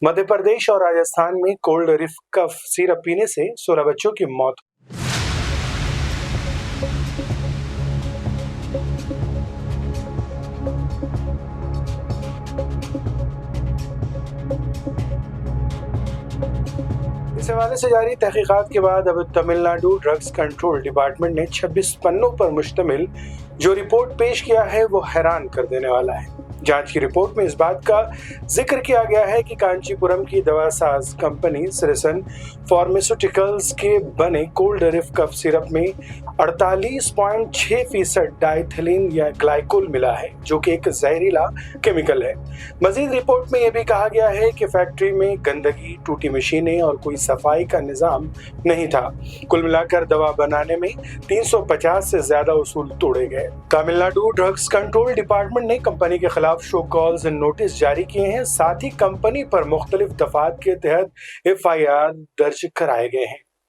मध्य प्रदेश और राजस्थान में कोल्ड रिफ cough syrup पीने से 16 बच्चों की मौत। इस हवाले से जारी तहकीकात के बाद अब तमिलनाडु ड्रग्स कंट्रोल डिपार्टमेंट ने 26 पन्नों पर मुश्तमिल जो रिपोर्ट पेश किया है वो हैरान कर देने वाला है। जांच की रिपोर्ट में इस बात का जिक्र किया गया है कि कांचीपुरम की दवासाज कंपनी सिरिसन फार्मास्यूटिकल्स के बने कोल्ड रिफ कफ सिरप में 48.6% डाइथिलीन या ग्लाइकोल मिला है, जो कि एक जहरीला केमिकल है। मजीद रिपोर्ट में यह भी कहा गया है कि फैक्ट्री में गंदगी, टूटी मशीनें और कोई सफाई का निजाम नहीं था। कुल मिलाकर दवा बनाने में 350 से ज्यादा उसूल तोड़े गए। तमिलनाडु ड्रग्स कंट्रोल डिपार्टमेंट ने कंपनी के खिलाफ शो कॉल्स नोटिस जारी किए हैं। साथ ही कंपनी पर मुख्तलिफ दफात के तहत FIR दर्ज कराए गए हैं।